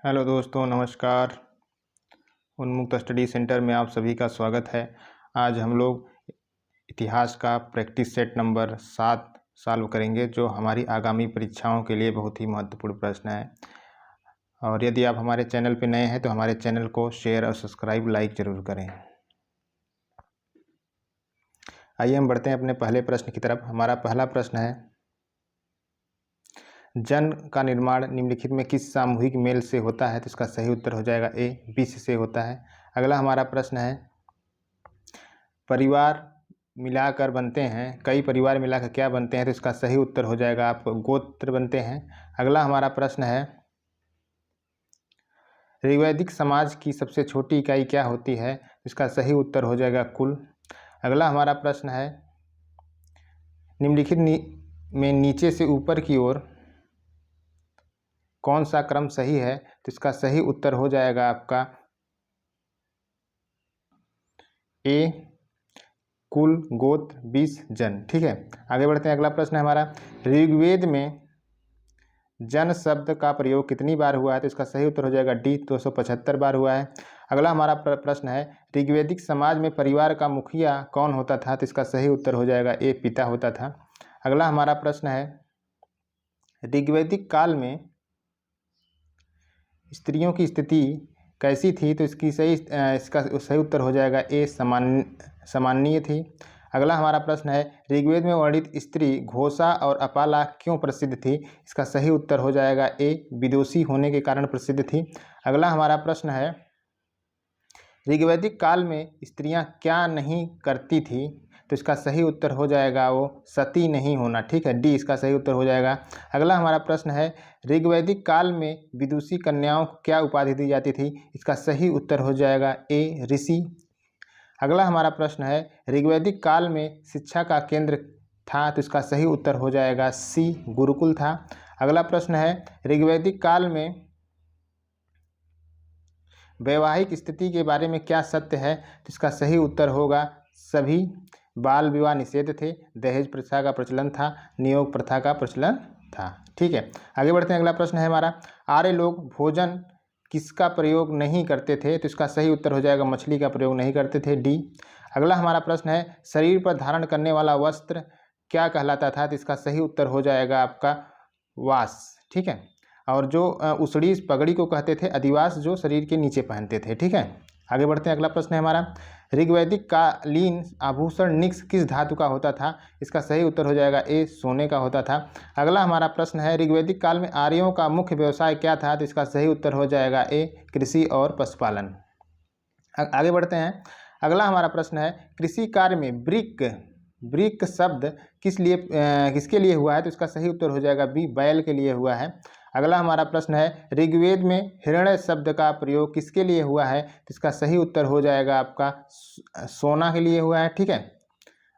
Hello दोस्तों, नमस्कार। उन्मुक्त स्टडी सेंटर में आप सभी का स्वागत है। आज हम लोग इतिहास का प्रैक्टिस सेट नंबर 7 सॉल्व करेंगे, जो हमारी आगामी परीक्षाओं के लिए बहुत ही महत्वपूर्ण प्रश्न है। और यदि आप हमारे चैनल पर नए हैं तो हमारे चैनल को शेयर और सब्सक्राइब लाइक ज़रूर करें। आइए हम बढ़ते हैं अपने पहले प्रश्न की तरफ। हमारा पहला प्रश्न है, जन का निर्माण निम्नलिखित में किस सामूहिक मेल से होता है? तो इसका सही उत्तर हो जाएगा ए, विष से होता है। अगला हमारा प्रश्न है, परिवार मिलाकर बनते हैं, कई परिवार मिलाकर क्या बनते हैं? तो इसका सही उत्तर हो जाएगा आप गोत्र बनते हैं। अगला हमारा प्रश्न है, ऋग्वैदिक समाज की सबसे छोटी इकाई क्या होती है? इसका सही उत्तर हो जाएगा कुल। अगला हमारा प्रश्न है, निम्नलिखित में नीचे से ऊपर की ओर कौन सा क्रम सही है? तो इसका सही उत्तर हो जाएगा आपका ए, कुल, गोत्र, विष, जन। ठीक है, आगे बढ़ते हैं। अगला प्रश्न है हमारा, ऋग्वेद में जन शब्द का प्रयोग कितनी बार हुआ है? तो इसका सही उत्तर हो जाएगा डी, 275 बार हुआ है। अगला हमारा प्रश्न है, ऋग्वैदिक समाज में परिवार का मुखिया कौन होता था? तो इसका सही उत्तर हो जाएगा ए, पिता होता था। अगला हमारा प्रश्न है, ऋग्वैदिक काल में स्त्रियों की स्थिति कैसी थी? तो इसका सही उत्तर हो जाएगा ए, सामान्य थी। अगला हमारा प्रश्न है, ऋग्वेद में वर्णित स्त्री घोषा और अपाला क्यों प्रसिद्ध थी? इसका सही उत्तर हो जाएगा ए, विदुषी होने के कारण प्रसिद्ध थी। अगला हमारा प्रश्न है, ऋग्वैदिक काल में स्त्रियां क्या नहीं करती थी? तो इसका सही उत्तर हो जाएगा वो सती नहीं होना। ठीक है, डी इसका सही उत्तर हो जाएगा। अगला हमारा प्रश्न है, ऋग्वैदिक काल में विदुषी कन्याओं को क्या उपाधि दी जाती थी? इसका सही उत्तर हो जाएगा ए, ऋषि। अगला हमारा प्रश्न है, ऋग्वैदिक काल में शिक्षा का केंद्र था? तो इसका सही उत्तर हो जाएगा सी, गुरुकुल था। अगला प्रश्न है, ऋग्वैदिक काल में वैवाहिक स्थिति के बारे में क्या सत्य है? तो इसका सही उत्तर होगा सभी। बाल विवाह निषेध थे, दहेज प्रथा का प्रचलन था, नियोग प्रथा का प्रचलन था। ठीक है, आगे बढ़ते हैं। अगला प्रश्न है हमारा, आर्य लोग भोजन किसका प्रयोग नहीं करते थे? तो इसका सही उत्तर हो जाएगा मछली का प्रयोग नहीं करते थे, डी। अगला हमारा प्रश्न है, शरीर पर धारण करने वाला वस्त्र क्या कहलाता था? तो इसका सही उत्तर हो जाएगा आपका वास। ठीक है, और जो उसड़ी पगड़ी को कहते थे अधिवास, जो शरीर के नीचे पहनते थे। ठीक है, आगे बढ़ते हैं। अगला प्रश्न है हमारा, ऋग्वैदिक कालीन आभूषण निक्स किस धातु का होता था? इसका सही उत्तर हो जाएगा ए, सोने का होता था। अगला हमारा प्रश्न है, ऋग्वैदिक काल में आर्यों का मुख्य व्यवसाय क्या था? तो इसका सही उत्तर हो जाएगा ए, कृषि और पशुपालन। आगे बढ़ते हैं। अगला हमारा प्रश्न है, कृषि कार्य में ब्रिक शब्द किसके लिए हुआ है? तो इसका सही उत्तर हो जाएगा बी, बैल के लिए हुआ है। अगला हमारा प्रश्न है, ऋग्वेद में हिरण्य शब्द का प्रयोग किसके लिए हुआ है? तो इसका सही उत्तर हो जाएगा आपका सोना के लिए हुआ है। ठीक है,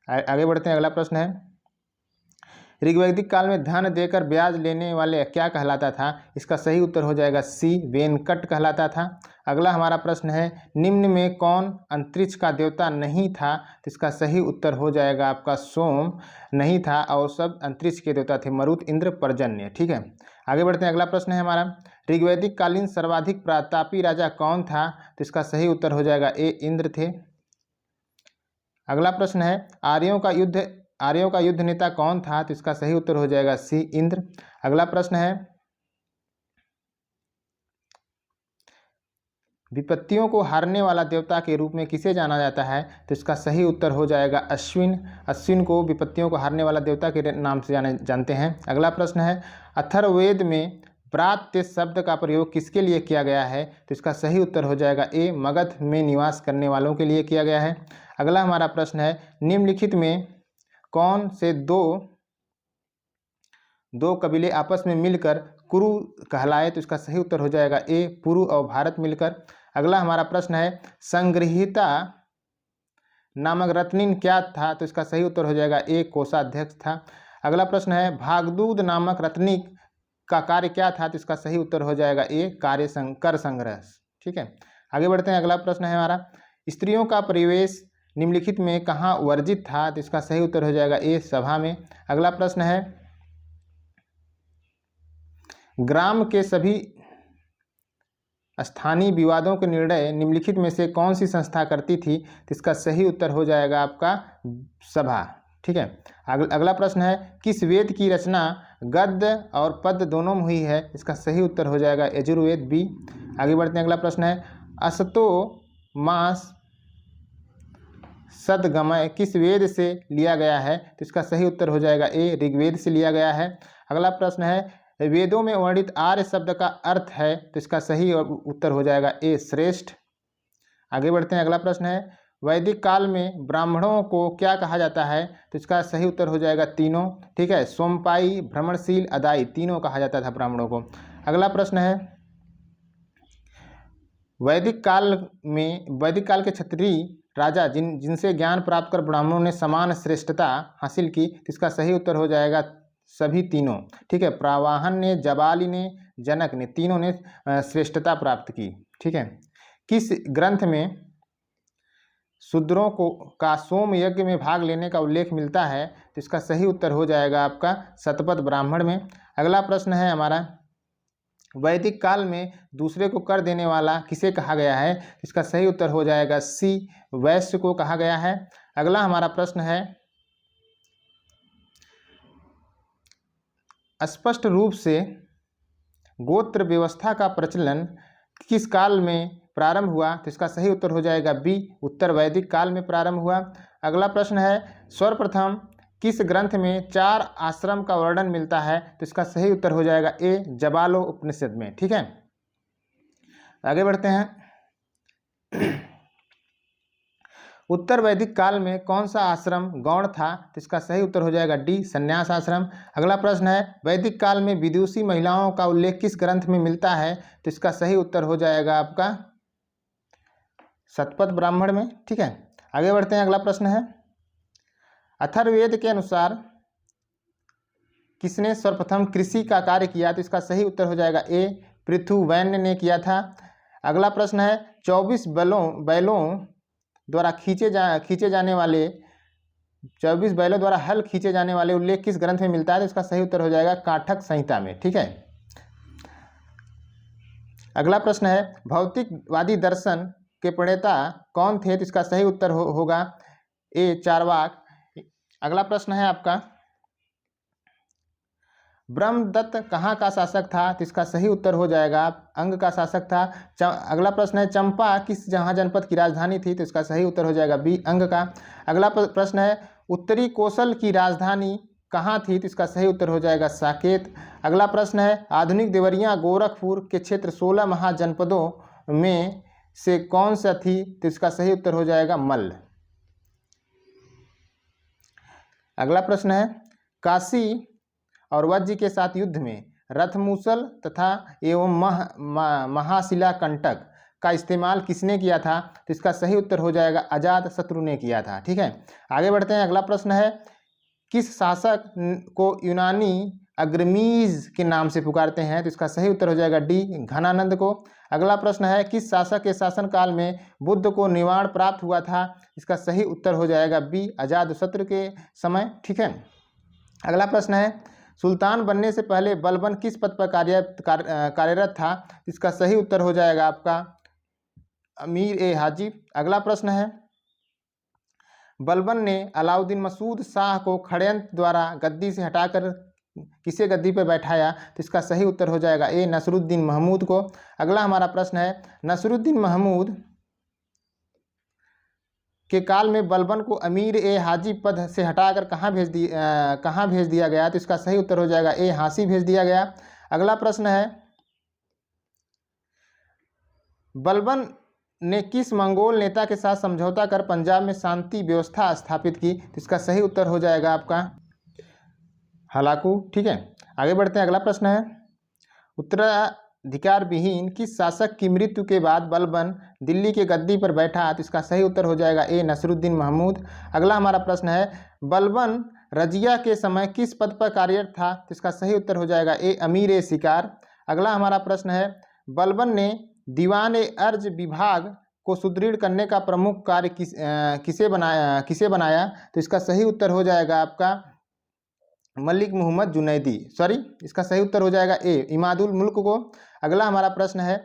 आगे बढ़ते हैं। अगला प्रश्न है, ऋग्वैदिक काल में धन देकर ब्याज लेने वाले क्या कहलाता था? इसका सही उत्तर हो जाएगा सी, वेनकट कहलाता था। अगला हमारा प्रश्न है, निम्न में कौन अंतरिक्ष का देवता नहीं था? तो इसका सही उत्तर हो जाएगा आपका सोम नहीं था, और सब अंतरिक्ष के देवता थे, मरुत, इंद्र, पर्जन्य। ठीक है, आगे बढ़ते हैं। अगला प्रश्न है हमारा, ऋग्वैदिक कालीन सर्वाधिक प्रतापी राजा कौन था? तो इसका सही उत्तर हो जाएगा ए, इंद्र थे। अगला प्रश्न है, आर्यों का युद्ध नेता कौन था? तो इसका सही उत्तर हो जाएगा सी, इंद्र। अगला प्रश्न है, विपत्तियों को हारने वाला देवता के रूप में किसे जाना जाता है? तो इसका सही उत्तर हो जाएगा अश्विन को विपत्तियों को हारने वाला देवता के नाम से जानते हैं। अगला प्रश्न है, अथर्ववेद में प्रात्य शब्द का प्रयोग किसके लिए किया गया है? तो इसका सही उत्तर हो जाएगा ए, मगध में निवास करने वालों के लिए किया गया है। अगला हमारा प्रश्न है, निम्नलिखित में कौन से दो कबीले आपस में मिलकर कुरु कहलाए? तो इसका सही उत्तर हो जाएगा ए, पुरु और भारत मिलकर। अगला हमारा प्रश्न है, संग्रहिता नामक रत्निन क्या था? तो इसका सही उत्तर हो जाएगा ए, कोषाध्यक्ष था। अगला प्रश्न है, भागदूत नामक रत्निक का कार्य क्या था? तो इसका सही उत्तर हो जाएगा ए, कर संग्रह। ठीक है, आगे बढ़ते हैं। अगला प्रश्न है हमारा, स्त्रियों का प्रवेश निम्नलिखित में कहाँ वर्जित था? तो इसका सही उत्तर हो जाएगा ए, सभा में। अगला प्रश्न है, ग्राम के सभी स्थानीय विवादों के निर्णय निम्नलिखित में से कौन सी संस्था करती थी? तो इसका सही उत्तर हो जाएगा आपका सभा। ठीक है। अगला प्रश्न है, किस वेद की रचना गद्य और पद्य दोनों में हुई है? इसका सही उत्तर हो जाएगा यजुर्वेद, बी। आगे बढ़ते हैं, अगला प्रश्न है, असतो मास सदगमय किस वेद से लिया गया है? तो इसका सही उत्तर हो जाएगा ए, ऋग्वेद से लिया गया है। अगला प्रश्न है, वेदों में वर्णित आर्य शब्द का अर्थ है? तो इसका सही उत्तर हो जाएगा ए, श्रेष्ठ। आगे बढ़ते हैं, अगला प्रश्न है, वैदिक काल में ब्राह्मणों को क्या कहा जाता है? तो इसका सही उत्तर हो जाएगा तीनों। ठीक है, सोमपाई, भ्रमणशील, अदाई, तीनों कहा जाता था ब्राह्मणों को। अगला प्रश्न है, वैदिक काल के क्षत्रिय राजा जिनसे ज्ञान प्राप्त कर ब्राह्मणों ने समान श्रेष्ठता हासिल की, तो इसका सही उत्तर हो जाएगा सभी तीनों। ठीक है, प्रावाहन ने, जबाली ने, जनक ने, तीनों ने श्रेष्ठता प्राप्त की। ठीक है, किस ग्रंथ में शूद्रों का सोम यज्ञ में भाग लेने का उल्लेख मिलता है? तो इसका सही उत्तर हो जाएगा आपका शतपथ ब्राह्मण में। अगला प्रश्न है हमारा, वैदिक काल में दूसरे को कर देने वाला किसे कहा गया है? इसका सही उत्तर हो जाएगा सी, वैश्य को कहा गया है। अगला हमारा प्रश्न है, स्पष्ट रूप से गोत्र व्यवस्था का प्रचलन किस काल में प्रारंभ हुआ? तो इसका सही उत्तर हो जाएगा बी, उत्तर वैदिक काल में प्रारंभ हुआ। अगला प्रश्न है, सर्वप्रथम किस ग्रंथ में 4 आश्रम का वर्णन मिलता है? तो इसका सही उत्तर हो जाएगा ए, जबालो उपनिषद में। ठीक है, आगे बढ़ते हैं, उत्तर वैदिक काल में कौन सा आश्रम गौण था? तो इसका सही उत्तर हो जाएगा डी, संन्यास आश्रम। अगला प्रश्न है, वैदिक काल में विदुषी महिलाओं का उल्लेख किस ग्रंथ में मिलता है? तो इसका सही उत्तर हो जाएगा आपका शतपथ ब्राह्मण में। ठीक है, आगे बढ़ते हैं, अगला प्रश्न है, अथर्ववेद के अनुसार किसने सर्वप्रथम कृषि का कार्य किया? तो इसका सही उत्तर हो जाएगा ए, पृथुवैन्य ने किया था। अगला प्रश्न है, 24 बैलों द्वारा खींचे जाने वाले 24 बैलों द्वारा हल खींचे जाने वाले उल्लेख किस ग्रंथ में मिलता है? तो इसका सही उत्तर हो जाएगा काठक संहिता में। ठीक है, अगला प्रश्न है, भौतिकवादी दर्शन के प्रणेता कौन थे? तो इसका सही उत्तर होगा ए, चार्वाक। अगला प्रश्न है आपका, ब्रह्मदत्त कहाँ का शासक था? तो इसका सही उत्तर हो जाएगा अंग का शासक था। अगला प्रश्न है, चंपा किस जनपद की राजधानी थी? तो इसका सही उत्तर हो जाएगा बी, अंग का। अगला प्रश्न है, उत्तरी कौशल की राजधानी कहाँ थी? तो इसका सही उत्तर हो जाएगा साकेत। अगला प्रश्न है, आधुनिक देवरिया गोरखपुर के क्षेत्र 16 महाजनपदों में से कौन सा थी? तो इसका सही उत्तर हो जाएगा मल्ल। अगला प्रश्न है, काशी और वज्र के साथ युद्ध में रथमूसल तथा एवं महाशिला कंटक का इस्तेमाल किसने किया था? तो इसका सही उत्तर हो जाएगा अजात शत्रु ने किया था। ठीक है, आगे बढ़ते हैं, अगला प्रश्न है, किस शासक को यूनानी अग्रमीज के नाम से पुकारते हैं? तो इसका सही उत्तर हो जाएगा डी, घनानंद को। अगला प्रश्न है, किस शासक के शासनकाल में बुद्ध को निवाण प्राप्त हुआ था? इसका सही उत्तर हो जाएगा बी, अजातशत्रु के समय। ठीक है, अगला प्रश्न है, सुल्तान बनने से पहले बलबन किस पद पर कार्यरत था? इसका सही उत्तर हो जाएगा आपका अमीर ए हाजिब। अगला प्रश्न है, बलबन ने अलाउद्दीन मसूद शाह को षड्यंत्र द्वारा गद्दी से हटाकर किसे गद्दी पर बैठाया? तो इसका सही उत्तर हो जाएगा ए, नसरुद्दीन महमूद को। अगला हमारा प्रश्न है, नसरुद्दीन महमूद के काल में बलबन को अमीर ए हाजिब पद से हटाकर कहाँ भेज दिया गया? तो इसका सही उत्तर हो जाएगा ए, हांसी भेज दिया गया। अगला प्रश्न है, बलबन ने किस मंगोल नेता के साथ समझौता कर पंजाब में शांति व्यवस्था स्थापित की? तो इसका सही उत्तर हो जाएगा आपका हलाकू। ठीक है, आगे बढ़ते हैं, अगला प्रश्न है, उत्तराधिकार विहीन किस शासक की मृत्यु के बाद बलबन दिल्ली के गद्दी पर बैठा? तो इसका सही उत्तर हो जाएगा ए, नसरुद्दीन महमूद। अगला हमारा प्रश्न है, बलबन रजिया के समय किस पद पर कार्यरत था? तो इसका सही उत्तर हो जाएगा ए, अमीर ए शिकार। अगला हमारा प्रश्न है, बलबन ने दीवान ए अर्ज विभाग को सुदृढ़ करने का प्रमुख कार्य किसे बनाया? तो इसका सही उत्तर हो जाएगा आपका मलिक मुहम्मद जुनैदी, इसका सही उत्तर हो जाएगा ए, इमादुल मुल्क को। अगला हमारा प्रश्न है,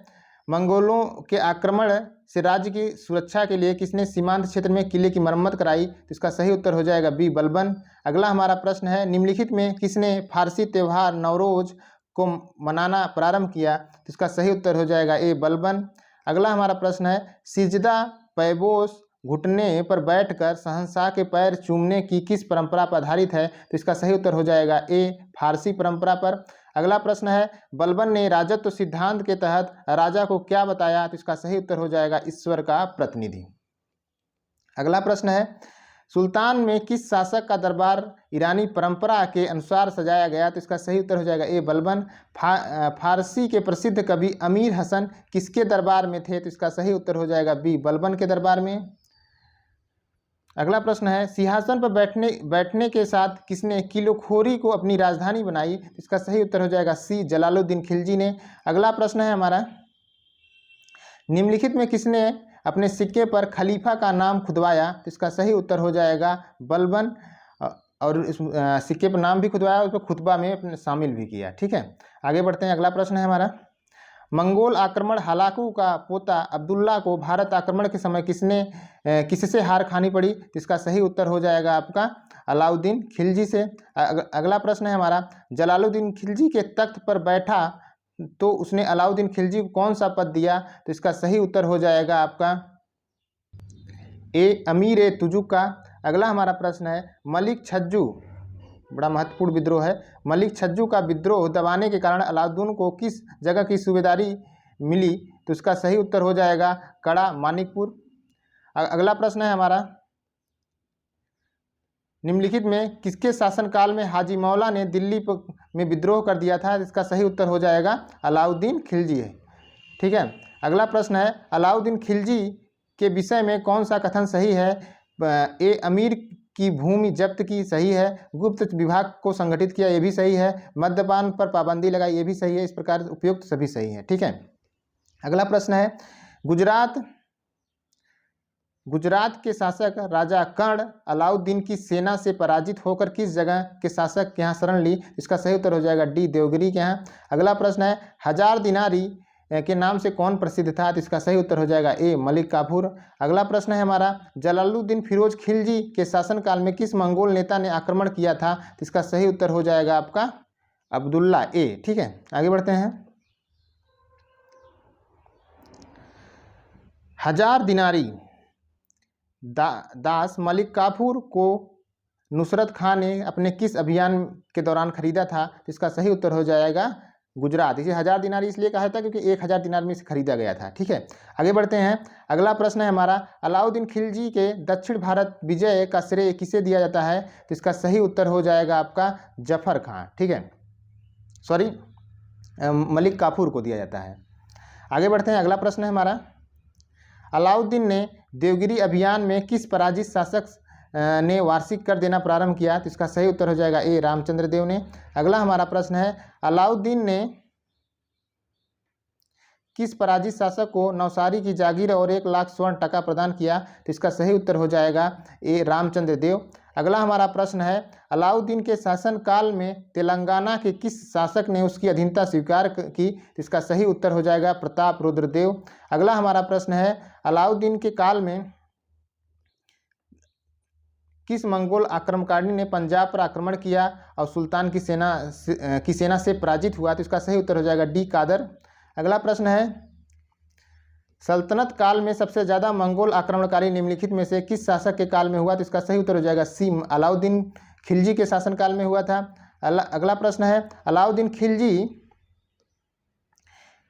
मंगोलों के आक्रमण से राज्य की सुरक्षा के लिए किसने सीमांत क्षेत्र में किले की मरम्मत कराई? तो इसका सही उत्तर हो जाएगा बी बलबन। अगला हमारा प्रश्न है, निम्नलिखित में किसने फारसी त्यौहार नवरोज को मनाना प्रारंभ किया? तो इसका सही उत्तर हो जाएगा ए बलबन। अगला हमारा प्रश्न है, सिजदा पैबोस घुटने पर बैठकर शहंशाह के पैर चूमने की किस परंपरा पर आधारित है? तो इसका सही उत्तर हो जाएगा ए फारसी परंपरा पर। अगला प्रश्न है, बलबन ने राजत्व सिद्धांत के तहत राजा को क्या बताया? तो इसका सही उत्तर हो जाएगा ईश्वर का प्रतिनिधि। अगला प्रश्न है, सुल्तान में किस शासक का दरबार ईरानी परंपरा के अनुसार सजाया गया? तो इसका सही उत्तर हो जाएगा ए बलबन। फारसी के प्रसिद्ध कवि अमीर हसन किसके दरबार में थे? तो इसका सही उत्तर हो जाएगा बी बलबन के दरबार में। अगला प्रश्न है, सिंहासन पर बैठने के साथ किसने किलोखोरी को अपनी राजधानी बनाई? इसका सही उत्तर हो जाएगा सी जलालुद्दीन खिलजी ने। अगला प्रश्न है हमारा, निम्नलिखित में किसने अपने सिक्के पर खलीफा का नाम खुदवाया? तो इसका सही उत्तर हो जाएगा बलबन, और इस सिक्के पर नाम भी खुदवाया, उस पर खुतबा में अपने शामिल भी किया। ठीक है, आगे बढ़ते हैं। अगला प्रश्न है हमारा, मंगोल आक्रमण हलाकू का पोता अब्दुल्ला को भारत आक्रमण के समय किससे हार खानी पड़ी? तो इसका सही उत्तर हो जाएगा आपका अलाउद्दीन खिलजी से। अगला प्रश्न है हमारा, जलालुद्दीन खिलजी के तख्त पर बैठा तो उसने अलाउद्दीन खिलजी को कौन सा पद दिया? तो इसका सही उत्तर हो जाएगा आपका ए अमीर ए तुजुक। अगला हमारा प्रश्न है, मलिक छज्जू, बड़ा महत्वपूर्ण विद्रोह है, मलिक छज्जू का विद्रोह दबाने के कारण अलाउद्दीन को किस जगह की सूबेदारी मिली? तो इसका सही उत्तर हो जाएगा कड़ा मानिकपुर। अगला प्रश्न है हमारा, निम्नलिखित में किसके शासनकाल में हाजी मौला ने दिल्ली में विद्रोह कर दिया था? इसका सही उत्तर हो जाएगा अलाउद्दीन खिलजी है। ठीक है, अगला प्रश्न है, अलाउद्दीन खिलजी के विषय में कौन सा कथन सही है? ए अमीर की भूमि जब्त की, सही है। गुप्त विभाग को संगठित किया, ये भी सही है। मद्यपान पर पाबंदी लगाई, ये भी सही है। इस प्रकार उपयुक्त सभी सही है। ठीक है, अगला प्रश्न है, गुजरात के शासक राजा कर्ण अलाउद्दीन की सेना से पराजित होकर किस जगह के शासक के यहाँ शरण ली? इसका सही उत्तर हो जाएगा डी देवगिरी के यहाँ। अगला प्रश्न है, हजार दिनारी के नाम से कौन प्रसिद्ध था? तो इसका सही उत्तर हो जाएगा ए मलिक काफूर। अगला प्रश्न है हमारा, जलालुद्दीन फिरोज खिलजी के शासनकाल में किस मंगोल नेता ने आक्रमण किया था? तो इसका सही उत्तर हो जाएगा आपका अब्दुल्ला ए। ठीक है, आगे बढ़ते हैं। हजार दिनारी दास मलिक काफूर को नुसरत खान ने अपने किस अभियान के दौरान खरीदा था? तो इसका सही उत्तर हो जाएगा गुजरात। इसे हजार दिनारी इसलिए कहा था क्योंकि 1000 दिनार में इसे खरीदा गया था। ठीक है, आगे बढ़ते हैं। अगला प्रश्न है हमारा, अलाउद्दीन खिलजी के दक्षिण भारत विजय का श्रेय किसे दिया जाता है? तो इसका सही उत्तर हो जाएगा आपका जफर खान। ठीक है, सॉरी मलिक काफूर को दिया जाता है। आगे बढ़ते हैं। अगला प्रश्न है हमारा, अलाउद्दीन ने देवगिरी अभियान में किस पराजित शासक ने वार्षिक कर देना प्रारंभ किया? तो इसका सही उत्तर हो जाएगा ए रामचंद्र देव ने। अगला हमारा प्रश्न है, अलाउद्दीन ने किस पराजित शासक को नवसारी की जागीर और 1 लाख स्वर्ण टका प्रदान किया? तो इसका सही उत्तर हो जाएगा ए रामचंद्र देव। अगला हमारा प्रश्न है, अलाउद्दीन के शासनकाल में तेलंगाना के किस शासक ने उसकी अधीनता स्वीकार की? तो इसका सही उत्तर हो जाएगा प्रताप रुद्र देव। अगला हमारा प्रश्न है, अलाउद्दीन के काल में किस मंगोल आक्रमणकारिणी ने पंजाब पर आक्रमण किया और सुल्तान की सेना से पराजित हुआ? तो इसका सही उत्तर हो जाएगा डी कादर। अगला प्रश्न है, सल्तनत काल में सबसे ज़्यादा मंगोल आक्रमणकारी निम्नलिखित में से किस शासक के काल में हुआ? तो इसका सही उत्तर हो जाएगा सी अलाउद्दीन खिलजी के शासनकाल में हुआ था। अगला प्रश्न है, अलाउद्दीन खिलजी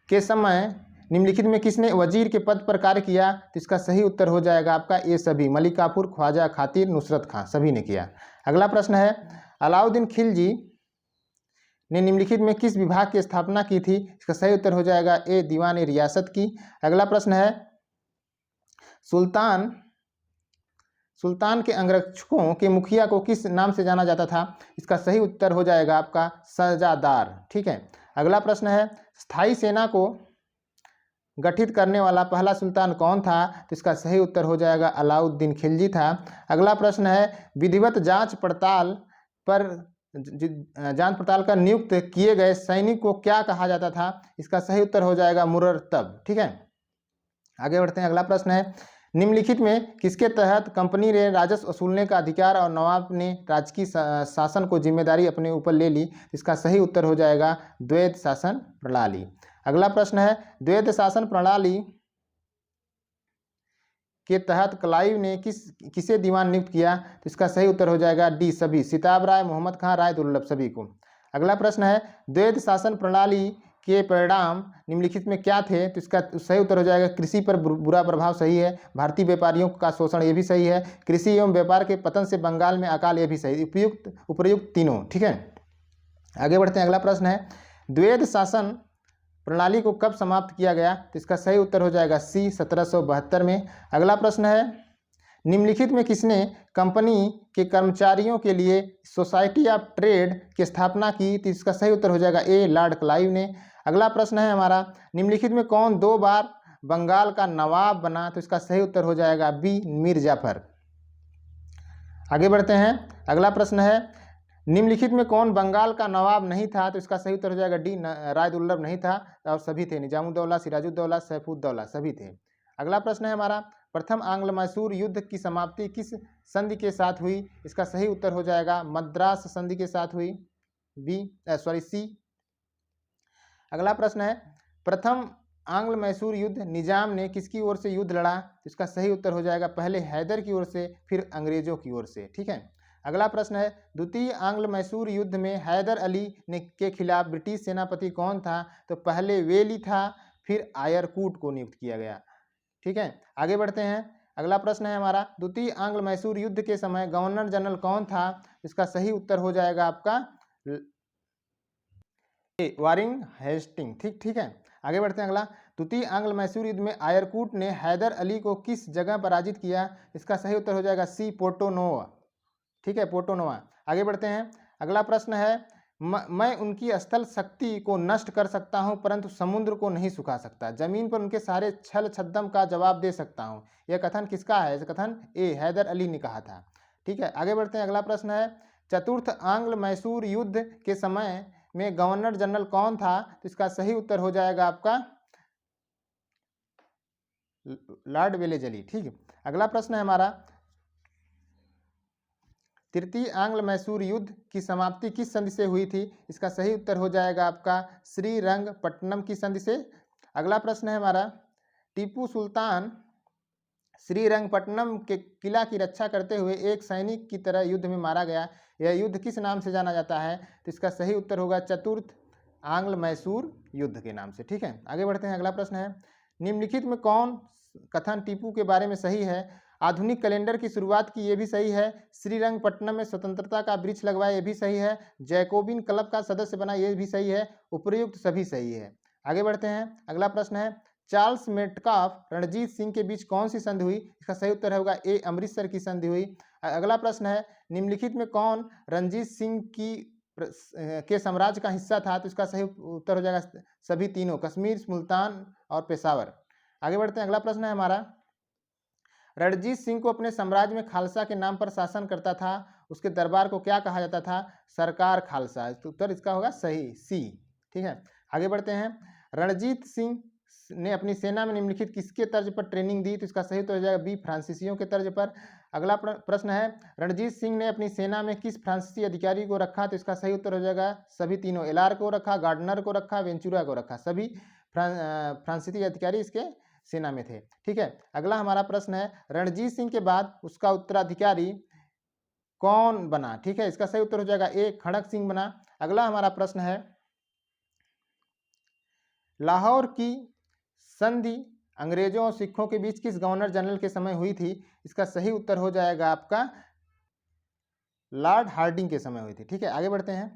के समय निम्नलिखित में किसने वजीर के पद पर कार्य किया? तो इसका सही उत्तर हो जाएगा आपका ए सभी, मलिक काफूर, ख्वाजा खातिर, नुसरत खां, सभी ने किया। अगला प्रश्न है, अलाउद्दीन खिलजी ने निम्नलिखित में किस विभाग की स्थापना की थी? इसका सही उत्तर हो जाएगा ए दीवान ए रियासत की। अगला प्रश्न है, सुल्तान के अंगरक्षकों के मुखिया को किस नाम से जाना जाता था? इसका सही उत्तर हो जाएगा आपका सजादार। ठीक है, अगला प्रश्न है, स्थायी सेना को गठित करने वाला पहला सुल्तान कौन था? तो इसका सही उत्तर हो जाएगा अलाउद्दीन खिलजी था। अगला प्रश्न है, विधिवत जांच पड़ताल पर जांच पड़ताल कर नियुक्त किए गए सैनिक को क्या कहा जाता था? इसका सही उत्तर हो जाएगा मुरतब। ठीक है, आगे बढ़ते हैं। अगला प्रश्न है, निम्नलिखित में किसके तहत कंपनी ने राजस्व वसूलने का अधिकार और नवाब ने राजकीय शासन को जिम्मेदारी अपने ऊपर ले ली? इसका सही उत्तर हो जाएगा द्वैध शासन प्रणाली। अगला प्रश्न है, द्वैध शासन प्रणाली के तहत क्लाइव ने किसे दीवान नियुक्त किया? तो इसका सही उत्तर हो जाएगा डी सभी, सिताब राय, मोहम्मद खां, राय दुर्लभ, सभी को। अगला प्रश्न है, द्वैध शासन प्रणाली के परिणाम निम्नलिखित में क्या थे? तो इसका सही उत्तर हो जाएगा कृषि पर बुरा प्रभाव, सही है। भारतीय व्यापारियों का शोषण, ये भी सही है। कृषि एवं व्यापार के पतन से बंगाल में अकाल, ये भी सही। उपयुक्त तीनों। ठीक है, आगे बढ़ते हैं। अगला प्रश्न है, द्वैध शासन प्रणाली को कब समाप्त किया गया? तो इसका सही उत्तर हो जाएगा सी, 1772 में। अगला प्रश्न है, निम्नलिखित में किसने कंपनी के कर्मचारियों के लिए सोसाइटी ऑफ ट्रेड की स्थापना की? तो इसका सही उत्तर हो जाएगा ए, लॉर्ड क्लाइव ने। अगला प्रश्न है हमारा, निम्नलिखित में कौन 2 बार बंगाल का नवाब बना? तो इसका सही उत्तर हो जाएगा बी, मीर जाफर। आगे बढ़ते हैं। अगला प्रश्न है, निम्नलिखित में कौन बंगाल का नवाब नहीं था? तो इसका सही उत्तर हो जाएगा डी, राय दुर्लभ नहीं था, और सभी थे, निजामुद्दौला, सिराजुद्दौला, सैफुद्दौला, सभी थे। अगला प्रश्न है हमारा, प्रथम आंग्ल मैसूर युद्ध की समाप्ति किस संधि के साथ हुई? इसका सही उत्तर हो जाएगा मद्रास संधि के साथ हुई, सी। अगला प्रश्न है, प्रथम आंग्ल मैसूर युद्ध निजाम ने किसकी ओर से युद्ध लड़ा? इसका सही उत्तर हो जाएगा पहले हैदर की ओर से, फिर अंग्रेजों की ओर से। ठीक है, अगला प्रश्न है, द्वितीय आंग्ल मैसूर युद्ध में हैदर अली ने के खिलाफ ब्रिटिश सेनापति कौन था? तो पहले वेली था, फिर आयरकूट को नियुक्त किया गया। ठीक है, आगे बढ़ते हैं। अगला प्रश्न है हमारा, द्वितीय आंग्ल मैसूर युद्ध के समय गवर्नर जनरल कौन था? इसका सही उत्तर हो जाएगा आपका वारिंग हेस्टिंग। ठीक है, आगे बढ़ते हैं। अगला, द्वितीय आंग्ल मैसूर युद्ध में आयरकूट ने हैदर अली को किस जगह पराजित किया? इसका सही उत्तर हो जाएगा सी, पोर्टो नोवा। ठीक है, पोर्टो नोवा। आगे बढ़ते हैं। अगला प्रश्न है, मैं उनकी स्थल शक्ति को नष्ट कर सकता हूं परंतु समुद्र को नहीं सुखा सकता, जमीन पर उनके सारे छल छद्म का जवाब दे सकता हूं। यह कथन किसका है? यह कथन ए, हैदर अली ने कहा था। ठीक है, आगे बढ़ते हैं। अगला प्रश्न है, चतुर्थ आंग्ल मैसूर युद्ध के समय में गवर्नर जनरल कौन था? तो इसका सही उत्तर हो जाएगा आपका लॉर्ड वेलेजली। ठीक है, अगला प्रश्न है हमारा, तृतीय आंग्ल मैसूर युद्ध की समाप्ति किस संधि से हुई थी? इसका सही उत्तर हो जाएगा आपका श्रीरंगपट्टनम की संधि से। अगला प्रश्न है हमारा, टीपू सुल्तान श्रीरंगपट्टनम के किला की रक्षा करते हुए एक सैनिक की तरह युद्ध में मारा गया, यह युद्ध किस नाम से जाना जाता है? तो इसका सही उत्तर होगा चतुर्थ आंग्ल मैसूर युद्ध के नाम से। ठीक है, आगे बढ़ते हैं। अगला प्रश्न है, निम्नलिखित में कौन कथन टीपू के बारे में सही है? आधुनिक कैलेंडर की शुरुआत की, ये भी सही है। श्रीरंगपट्टनम में स्वतंत्रता का वृक्ष लगवाया, ये भी सही है। जैकोबिन क्लब का सदस्य बना, ये भी सही है। उपयुक्त सभी सही है। आगे बढ़ते हैं। अगला प्रश्न है, चार्ल्स मेटकाफ रणजीत सिंह के बीच कौन सी संधि हुई? इसका सही उत्तर होगा ए, अमृतसर की संधि हुई। अगला प्रश्न है, निम्नलिखित में कौन रणजीत सिंह के साम्राज्य का हिस्सा था? तो इसका सही उत्तर हो जाएगा सभी तीनों, कश्मीर, मुल्तान और पेशावर। आगे बढ़ते हैं। अगला प्रश्न है हमारा, रणजीत सिंह को अपने साम्राज्य में खालसा के नाम पर शासन करता था, उसके दरबार को क्या कहा जाता था? सरकार खालसा। तो उत्तर इसका होगा सही, सी। ठीक है, आगे बढ़ते हैं। रणजीत सिंह ने अपनी सेना में निम्नलिखित किसके तर्ज पर ट्रेनिंग दी? तो इसका सही उत्तर हो जाएगा बी, फ्रांसीसियों के तर्ज पर। अगला प्रश्न है, रणजीत सिंह ने अपनी सेना में किस फ्रांसीसी अधिकारी को रखा? तो इसका सही उत्तर हो जाएगा सभी तीनों, एलार को रखा, गार्डनर को रखा, वेंचुरा को रखा, सभी फ्रांसीसी अधिकारी इसके सेना में थे। ठीक है, अगला हमारा प्रश्न है, रणजीत सिंह के बाद उसका उत्तराधिकारी कौन बना? ठीक है, इसका सही उत्तर हो जाएगा ए, खड़क सिंह बना। अगला हमारा प्रश्न है, लाहौर की संधि अंग्रेजों और सिखों के बीच किस गवर्नर जनरल के समय हुई थी? इसका सही उत्तर हो जाएगा आपका लॉर्ड हार्डिंग के समय हुई थी। ठीक है, आगे बढ़ते हैं।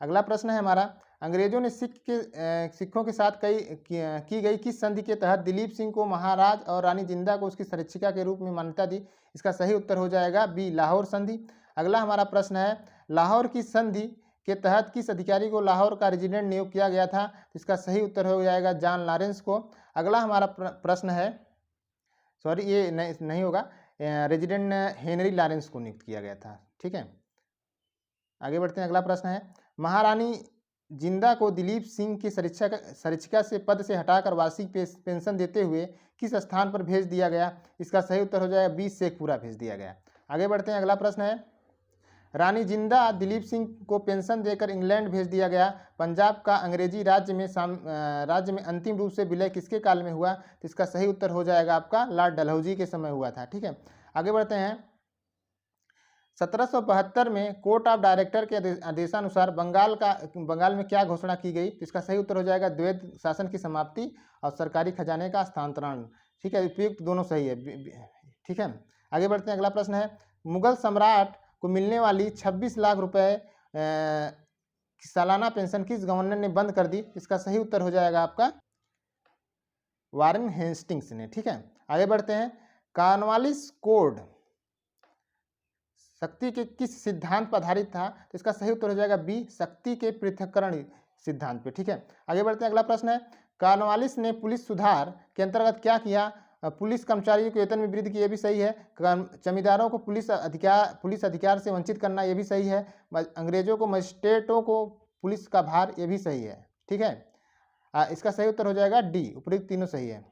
अगला प्रश्न है हमारा, अंग्रेजों ने सिखों के साथ की गई किस संधि के तहत दिलीप सिंह को महाराज और रानी जिंदा को उसकी संरक्षिका के रूप में मान्यता दी? इसका सही उत्तर हो जाएगा बी, लाहौर संधि। अगला हमारा प्रश्न है, लाहौर की संधि के तहत किस अधिकारी को लाहौर का रेजिडेंट नियुक्त किया गया था? इसका सही उत्तर हो जाएगा जॉन लॉरेंस को। अगला हमारा प्रश्न है, सॉरी ये नहीं होगा, रेजिडेंट हेनरी लॉरेंस को नियुक्त किया गया था। ठीक है, आगे बढ़ते हैं, अगला प्रश्न है, महारानी जिंदा को दिलीप सिंह की सरीक्षिका से पद से हटाकर वार्षिक पेंशन देते हुए किस स्थान पर भेज दिया गया? इसका सही उत्तर हो जाएगा बी, शेखपुरा भेज दिया गया। आगे बढ़ते हैं, अगला प्रश्न है, रानी जिंदा दिलीप सिंह को पेंशन देकर इंग्लैंड भेज दिया गया। पंजाब का अंग्रेजी राज्य में अंतिम रूप से विलय किसके काल में हुआ? तो इसका सही उत्तर हो जाएगा आपका लॉर्ड डलहौजी के समय हुआ था। ठीक है, आगे बढ़ते हैं, 1772 में कोर्ट ऑफ डायरेक्टर के आदेशानुसार बंगाल में क्या घोषणा की गई? तो इसका सही उत्तर हो जाएगा द्वैध शासन की समाप्ति और सरकारी खजाने का हस्तांतरण। ठीक है, उपयुक्त दोनों सही है। ठीक है, आगे बढ़ते हैं, अगला प्रश्न है, मुगल सम्राट को मिलने वाली 26 लाख रुपए की सालाना पेंशन किस गवर्नर ने बंद कर दी? इसका सही उत्तर हो जाएगा आपका वारेन हेस्टिंग्स ने। ठीक है, आगे बढ़ते हैं, कॉर्नवालिस कोड शक्ति के किस सिद्धांत पर आधारित था? तो इसका सही उत्तर हो जाएगा बी, शक्ति के पृथक्करण सिद्धांत पे। ठीक है, आगे बढ़ते हैं, अगला प्रश्न है, कॉर्नवालिस ने पुलिस सुधार के अंतर्गत क्या किया? पुलिस कर्मचारियों के वेतन में वृद्धि की, ये भी सही है। जमींदारों को पुलिस अधिकार से वंचित करना, ये भी सही है। अंग्रेजों को मजिस्ट्रेटों को पुलिस का भार, ये भी सही है। ठीक है, इसका सही उत्तर हो जाएगा डी, उपयुक्त तीनों सही है।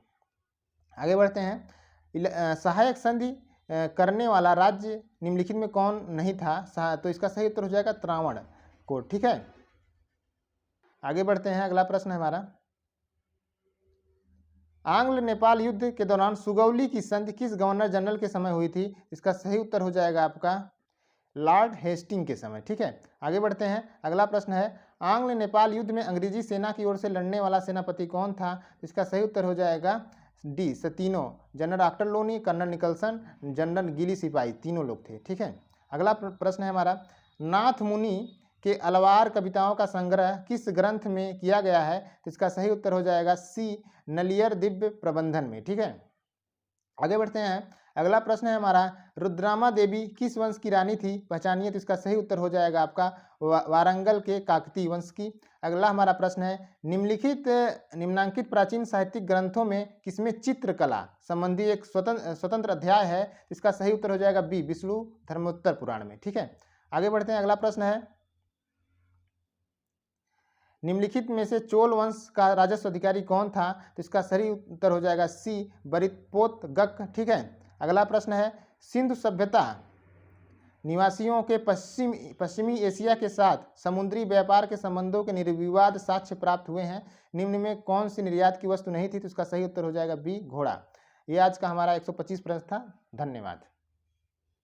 आगे बढ़ते हैं, सहायक संधि करने वाला राज्य निम्नलिखित में कौन नहीं था? तो इसका सही उत्तर हो जाएगा त्रावणकोर। ठीक है, आगे बढ़ते हैं, अगला प्रश्न है हमारा, आंग्ल नेपाल युद्ध के दौरान सुगौली की संधि किस गवर्नर जनरल के समय हुई थी? इसका सही उत्तर हो जाएगा आपका लॉर्ड हेस्टिंग के समय। ठीक है, आगे बढ़ते हैं, अगला प्रश्न है, आंग्ल नेपाल युद्ध में अंग्रेजी सेना की ओर से लड़ने वाला सेनापति कौन था? इसका सही उत्तर हो जाएगा डी, तीनों, general Ochterlony, colonel Nicholson, general गिली सिपाही, तीनों लोग थे। ठीक है, अगला प्रश्न है हमारा, नाथ मुनि के अलवार कविताओं का संग्रह किस ग्रंथ में किया गया है? तो इसका सही उत्तर हो जाएगा सी, नलियर दिव्य प्रबंधन में। ठीक है, आगे बढ़ते हैं, अगला प्रश्न है हमारा, रुद्रामा देवी किस वंश की रानी थी? पहचानिए। तो इसका सही उत्तर हो जाएगा आपका वारंगल के काकतीय वंश की। अगला हमारा प्रश्न है, निम्नांकित प्राचीन साहित्यिक ग्रंथों में किसमें चित्रकला संबंधी एक स्वतंत्र अध्याय है? इसका सही उत्तर हो जाएगा बी, विष्णु धर्मोत्तर पुराण में। ठीक है, आगे बढ़ते हैं, अगला प्रश्न है, निम्नलिखित में से चोल वंश का राजस्व अधिकारी कौन था? तो इसका सही उत्तर हो जाएगा सी, बरितपोत गक। ठीक है, अगला प्रश्न है, सिंधु सभ्यता निवासियों के पश्चिमी एशिया के साथ समुद्री व्यापार के संबंधों के निर्विवाद साक्ष्य प्राप्त हुए हैं। निम्न में कौन सी निर्यात की वस्तु नहीं थी? तो इसका सही उत्तर हो जाएगा बी, घोड़ा। ये आज का हमारा 125 प्रश्न था। धन्यवाद।